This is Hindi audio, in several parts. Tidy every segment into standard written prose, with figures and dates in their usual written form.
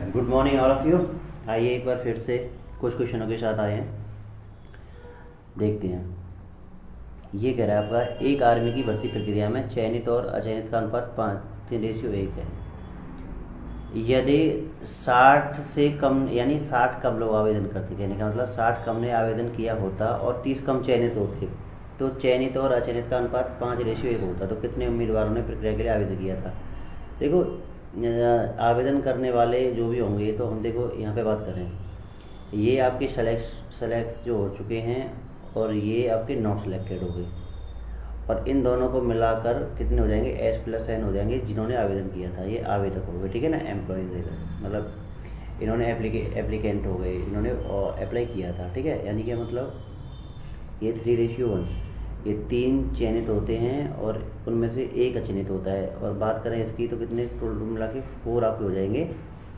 Good morning all of you. आइए एक बार फिर से कुछ क्वेश्चनों के साथ आए हैं, देखते हैं। ये कह रहा है आपका, एक आर्मी की भर्ती प्रक्रिया में चयनित और अचयनित का अनुपात 5:1 है। यदि 60 से कम यानी 60 कम लोग आवेदन करते, कहने का मतलब 60 कम ने आवेदन किया होता और 30 कम चयनित होते, तो चयनित और अचयनित का अनुपात 5:1 होता। तो कितने उम्मीदवारों ने प्रक्रिया के लिए आवेदन किया था? देखो, आवेदन करने वाले जो भी होंगे, तो हम देखो यहाँ पे बात करें, ये आपके सेलेक्ट जो हो चुके हैं और ये आपके नॉट सिलेक्टेड हो गए, और इन दोनों को मिलाकर कितने हो जाएंगे? S+N हो जाएंगे जिन्होंने आवेदन किया था। ये आवेदक हो गए, ठीक है ना, एम्प्लॉयज़ मतलब इन्होंने एप्लीकेंट हो गए, इन्होंने अप्लाई किया था, ठीक है। यानी क्या मतलब, ये 3:1, ये 3 चयनित होते हैं और उनमें से 1 अचयनित होता है। और बात करें इसकी, तो कितने टोटल मिला के 4 आपके हो जाएंगे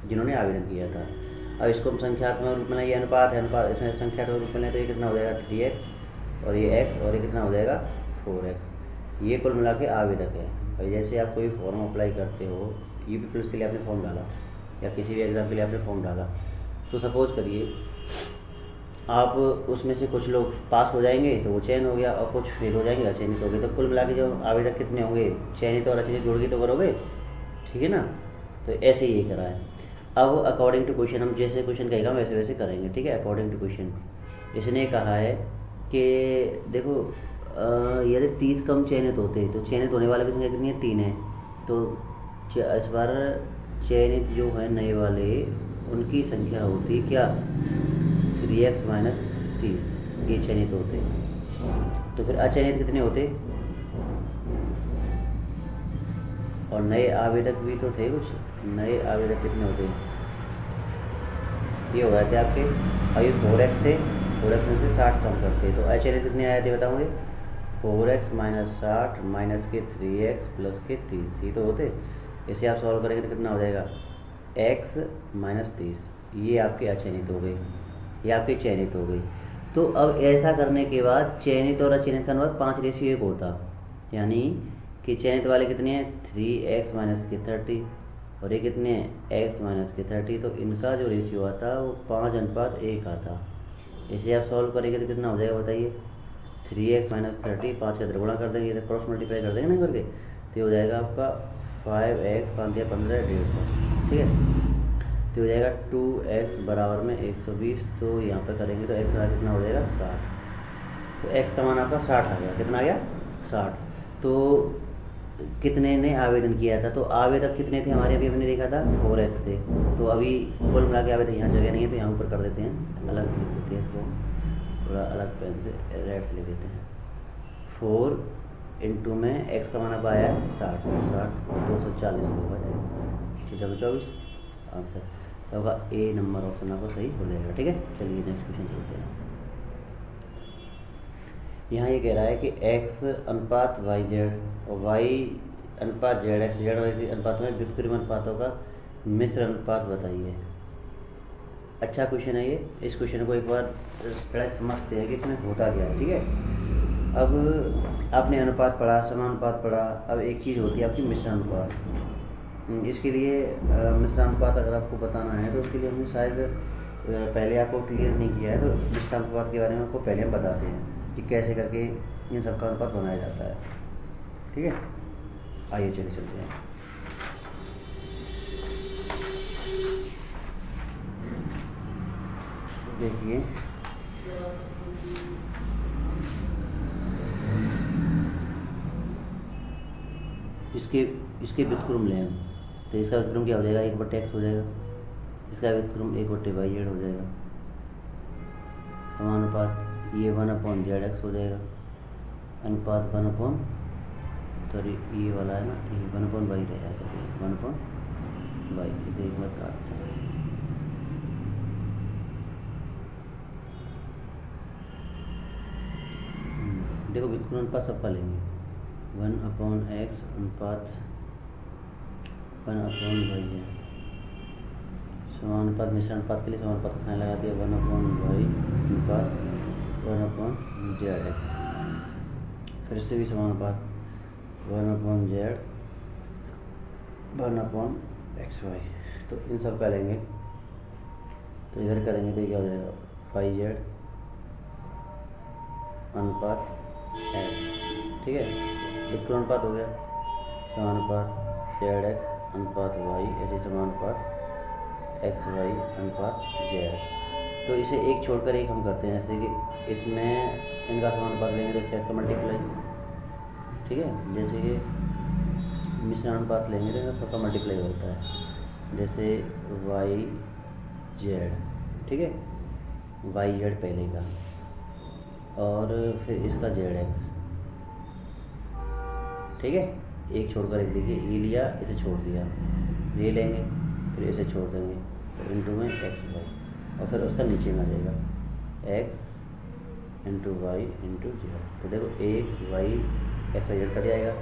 जिन्होंने आवेदन किया था। अब इसको हम संख्यात्मक रूप में, ये अनुपात है, अनुपात इसमें संख्यात्मक रूप में लें तो ये कितना हो जाएगा? 3x, और ये x, और ये कितना हो जाएगा? 4x। ये कुल मिला के आवेदक है। और जैसे आप कोई फॉर्म अप्लाई करते हो, यूपी पुलिस के लिए आपने फॉर्म डाला या किसी भी एग्ज़ाम के लिए आपने फॉर्म डाला, तो सपोज करिए आप उसमें से कुछ लोग पास हो जाएंगे तो वो चयन हो गया, और कुछ फेल हो जाएंगे, अचयनित हो गए। तो कुल मिला के जो आवेदक कितने होंगे? चयनित और अचयनित जोड़ के तो करोगे, ठीक है ना। तो ऐसे ही ये करा है। अब अकॉर्डिंग टू क्वेश्चन, हम जैसे क्वेश्चन कहेगा वैसे वैसे करेंगे, ठीक है। अकॉर्डिंग टू क्वेश्चन इसने कहा है कि देखो, यदि 30 कम चयनित होते तो चयनित होने वाले की संख्या कितनी है? 3 है। तो इस बार चयनित जो है नए वाले, उनकी संख्या होती क्या? 3x - 30, ये चयनित होते। तो फिर अचयनित कितने होते? और नए आवेदक भी तो थे कुछ, नए आवेदक कितने होते? ये हो गए थे आपके, अभी 4x थे, 4x में से 60 कम करते तो अचयनित कितने आए थे बताओगे? 4x - 60 माइनस के 3x प्लस के 30, ये तो होते। इसे आप सॉल्व करेंगे तो कितना हो जाएगा? x - 30, ये आपके अचयनित हो गए, ये आपके चयनित हो गई। तो अब ऐसा करने के बाद चयनित और अचयनित का अनुपात 5:1 होता, यानी कि चयनित वाले कितने हैं? 3x - के 30, और ये कितने हैं? x - के 30। तो इनका जो रेशियो आता वो 5:1 आता। इसे आप सॉल्व करेंगे तो कितना हो जाएगा बताइए? 3x - 30, 5 का गुणा कर देंगे, इधर क्रॉस मल्टीप्लाई कर देंगे ना करके, तो हो जाएगा आपका 5x 5 या 15 150, ठीक है। तो हो जाएगा 2x बराबर में 120। तो यहाँ पर करेंगे तो x का कितना हो जाएगा? 60। तो x का मान आपका 60 आ गया। कितना आ गया? 60। तो कितने ने आवेदन किया था? तो आवेदक कितने थे हमारे? अभी हमने देखा था 4x थे। तो अभी कुल मिला के आवेदक, यहाँ जगह नहीं है तो यहाँ ऊपर कर देते हैं, अलग लिख देते हैं इसको, थोड़ा अलग पेन से रेड से लिख देते हैं। 4 इंटू में x का मान अब आया है 60, 240 होगा, 24 आंसर। तो होगा ए नंबर ऑप्शन आपका सही हो जाएगा, ठीक है। चलिए नेक्स्ट क्वेश्चन चलते हैं। यहाँ ये कह रहा है कि x अनुपात YZ और y अनुपात ZX, Z और y अनुपात में व्युत्क्रम अनुपातों का मिश्र अनुपात बताइए। अच्छा क्वेश्चन है ये। इस क्वेश्चन को एक बार समझते हैं कि इसमें होता क्या है, ठीक है। अब आपने अनुपात पढ़ा, समानुपात पढ़ा, अब एक चीज़ होती है आपकी मिश्र अनुपात। इसके लिए मिश्र अनुपात अगर आपको बताना है तो उसके लिए हमने शायद पहले आपको क्लियर नहीं किया है, तो मिश्र अनुपात के बारे में आपको पहले हम बताते हैं कि कैसे करके इन सब का अनुपात बनाया जाता है, ठीक है। आइए चलिए चलते हैं। देखिए, इसके व्युत्क्रम लें हम, तो इसका व्युत्क्रम क्या हो जाएगा? 1/x हो जाएगा। इसका व्युत्क्रम 1/yz हो जाएगा। समानुपात ये 1/zx हो जाएगा। अनुपात 1/, सॉरी ये वाला है ना, ये 1/y रहेगा, चलिए 1/y, इसे एक बार काटते हैं। देखो व्युत्क्रम अनुपात सबका लेंगे, 1/x अनुपात 1/y है। समानुपात मिश्र अनुपात के लिए समानुपात का लगा दिया, 1/y अनुपात 1/zx। फिर से भी समानुपात 1/z 1/xy। तो इन सब का लेंगे तो इधर करेंगे तो क्या हो जाएगा, वाई जेड अनुपात एक्स, ठीक है, बिल्कुल अनुपात हो गया, समानुपात जेड एक्स अनुपात वाई, ऐसे समानुपात एक्स वाई अनुपात जेड। तो इसे एक छोड़कर एक हम करते हैं, जैसे कि इसमें इनका समानुपात लेंगे तो इसका मल्टीप्लाई, ठीक है, जैसे कि मिश्रण अनुपात लेंगे तो सबका मल्टीप्लाई होता है, जैसे वाई जेड, ठीक है, वाई जेड पहले का, और फिर इसका जेड एक्स, ठीक है, एक छोड़कर एक, देखिए ये लिया इसे छोड़ दिया, ये लेंगे फिर इसे छोड़ देंगे, तो इंटू में एक्स वाई, और फिर उसका नीचे में आ जाएगा X into Y into Z. तो देखो एक Y X Y Z cut जाएगा,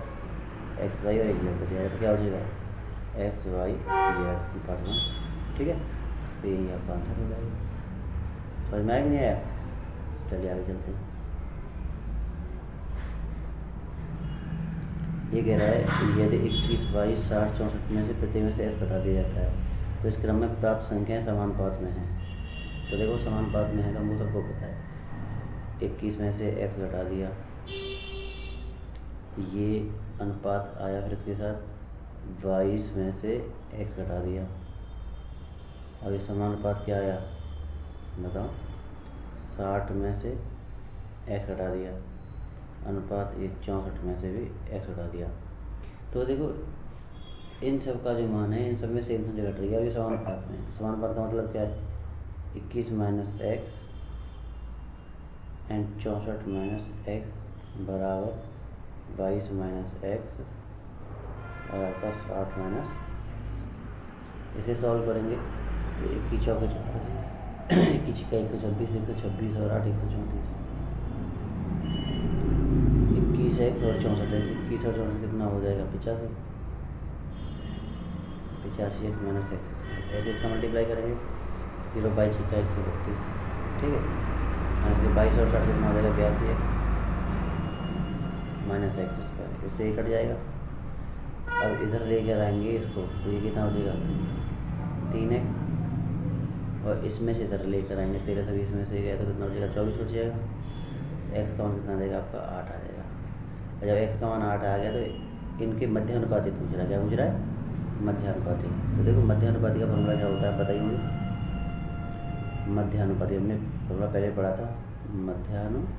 एक्स वाई और एक जेड कट जाएगा, तो क्या हो जाएगा एक्स वाई जेड पार्ट में, ठीक है, तो यही आपका आंसर हो जाएगा। समझ में आया कि नहीं आया? चलिए आगे चलते हैं। ये कह रहा है यदि 21, 22, 60, 64 में से प्रत्येक में से एक्स घटा दिया जाता है तो इस क्रम में प्राप्त संख्याएं समानुपात में हैं। तो देखो समानुपात में है तो हमको सबको पता है, 21 में से एक्स घटा दिया, ये अनुपात आया, फिर इसके साथ 22 में से एक्स घटा दिया, और ये समानुपात क्या आया बताओ, 60 में से एक्स घटा दिया, अनुपात ये 64 में से भी एक्स घटा दिया। तो देखो इन सब का जो मान है इन सब में सेम संख्या घट रही है, और ये समानुपात में है। समानुपात का मतलब क्या है, 21 minus x and 64 minus x बराबर 22 माइनस एक्स और आपका 60 माइनस, इसे सॉल्व करेंगे तो 21 चौके 24, 21 का 126, 126 और 8 134, 21 एक्स और 64 है, 21 और 64 कितना हो जाएगा 85, 85 एक्स माइनस एक्स, ऐसे इसका मल्टीप्लाई करेंगे, 0 22 का 132, ठीक है, माइनस के 22 और 60 कितना हो जाएगा 82 एक्स माइनस एक्स स्क्वायर, इससे ये कट जाएगा। अब इधर लेकर आएंगे इसको तो ये कितना हो जाएगा 3x, और इसमें से इधर लेकर आएंगे 13 से 20 में से गया तो कितना हो जाएगा 24 बच जाएगा, x का मान कितना देगा आपका 8 आ जाएगा। और जब x का मान 8 आ गया तो इनके मध्यानुपाती पूछ रहा है, क्या पूछ रहा है मध्यानुपाती। तो देखो मध्यानुपाती का फॉर्मूला क्या होता है बताइए मुझे, मध्यानुपाती हमने फॉर्मूला पहले पढ़ा था, मध्यानुपाती,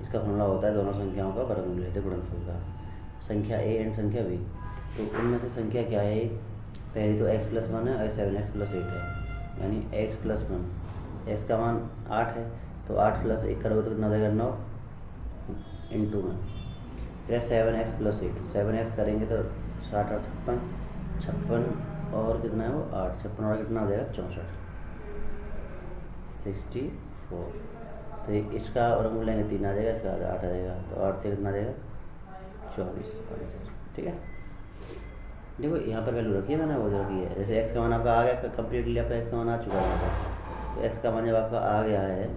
इसका फॉर्मूला होता है दोनों संख्याओं का वर्गमूल लेते गुणनफल का, संख्या a एंड संख्या b। तो उनमें से संख्या क्या है, पहली तो x+1 है और 7x+8 है, यानी x+1, x का मान 8 है तो 8 + 1 करोगे तो कितना हो जाएगा 9 इंटू में, फिर 7x+8, 7x करेंगे तो 60 और 56 और कितना है वो 8, 56 और कितना हो जाएगा 64, 64। तो इसका वर्गमूल लेंगे 3 आ जाएगा, इसका 8 आ जाएगा, तो 8 से कितना आ जाएगा 24, ठीक है। देखो यहाँ पर वैल्यू रखी है मैंने, वो रखी है, जैसे x का मान आपका आ गया कम्प्लीटली, आपका x का मान आ चुका है यहाँ पर, तो x का मान जब आपका आ गया है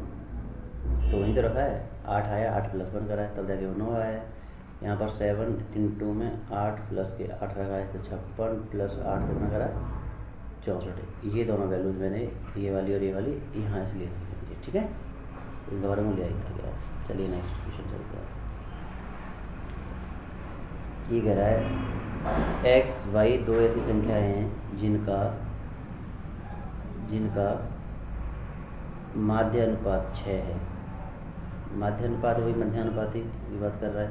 तो वहीं तो रखा है, 8 आया, 8+1 करा है तब जाके वो 9 आया है। यहाँ पर 7 इंटू में 8 प्लस के 8 रखा है तो 56 प्लस 8 कितना करा 64। ये दोनों वैल्यूज मैंने ये वाली और ये वाली यहाँ इसलिए रखी, ठीक है, इनका वर्गमूल लिया गया। चलिए नेक्स्ट क्वेश्चन चलता है। ये कह रहा है एक्स वाई दो ऐसी संख्याएं हैं जिनका माध्य अनुपात 6 है। माध्य अनुपात वही मध्यानुपाती की बात कर रहा है,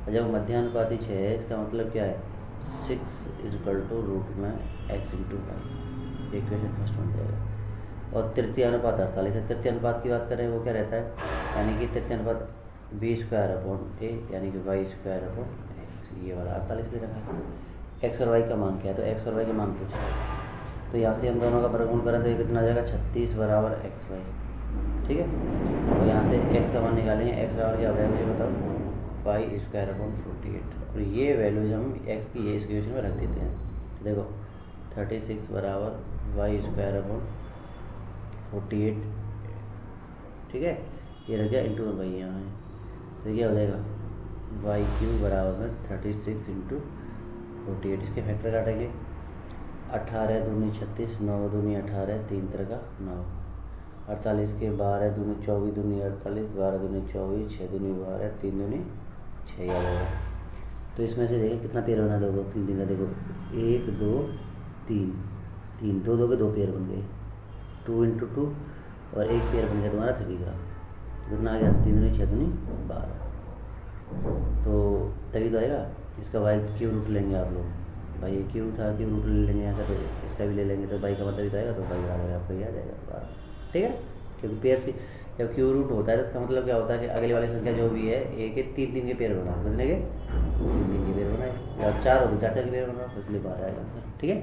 और जब मध्यानुपाती 6 है इसका मतलब क्या है 6 √x × y, इक्वेशन फर्स्ट बन जाएगा। और तृतीय अनुपात 48 है, तृतीय अनुपात की बात करें वो क्या रहता है, यानी कि तृतीय अनुपात b²/a यानी कि y²/x, ये वाला 48 दे रखा है। एक्स और वाई का मान क्या है, तो एक्स और वाई का मान पूछा है, तो यहाँ से हम दोनों का वर्गमूल करें तो ये कितना आ जाएगा 36 = xy, ठीक है। और यहाँ से x का मान निकालेंगे, x बराबर क्या हो जाएगा मुझे बताओ y²/48, और ये वैल्यूज हम x की ये इक्वेशन में रख देते हैं। देखो 36 = y²/48, ठीक है, ये रख गया इंटू में भाई यहाँ है, तो क्या हो जाएगा y³ = 36 × 48, इसके फैक्टर काटेंगे 18 दूनी 36, 9 दूनी 18, 3 का 9, 48 के 12 दूनी 24, दूनी 48, 12 दूनी 24, 6 दूनी 12, 3 दूनी 6 आ जाएगा। तो इसमें से देखिए कितना पेयर बना, 2 3 3 का, देखो 1 2 3 3, 2 2 के 2 पेयर बन गए, 2 × 2 और 1 पेयर बन गया तुम्हारा 3 का। कितना आ गया, 3 दूनी 6 दूनी 12। तो तभी तो आएगा। इसका वाई क्यू रूट लेंगे आप लोग, भाई ये क्यू था, क्यू रूट ले लेंगे यहाँ का, तो इसका भी ले लेंगे, तो बाई का मतलब तो आएगा, तो बाई बराबर आपको ये आ जाएगा 12। ठीक है, क्योंकि पेयर थी, जब क्यू रूट होता है तो इसका मतलब क्या होता है कि अगले वाली संख्या जो भी है ए के 3 3 के पेयर बनाओ, बदले के 3 3 के पेयर बनाए, या 4 हो तो 4 4 के पेयर बनाओ, इसलिए 12 आएगा आंसर। ठीक है,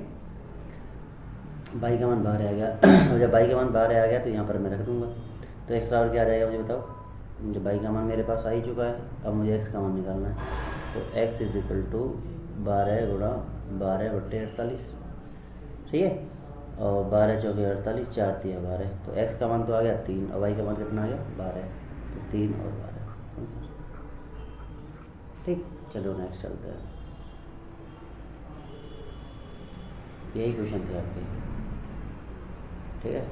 बाई का मान 12 आ गया। और जब बाई का मान 12 आ गया तो यहाँ पर मैं रख दूँगा। तो एक्स बराबर क्या आ जाएगा मुझे बताओ, जब बाई का मान मेरे पास आ ही चुका है, अब मुझे एक्स का मान निकालना है। तो x इज इक्वल टू 12 गुणा 12/48। ठीक है, और 12 चौके 48, 4 3 12, तो x का मान तो आ गया 3 और y का मान कितना आ गया 12, तो 3 और 12 आंसर। ठीक, चलो नेक्स्ट चलते हैं। यही क्वेश्चन थे आपके। ठीक है।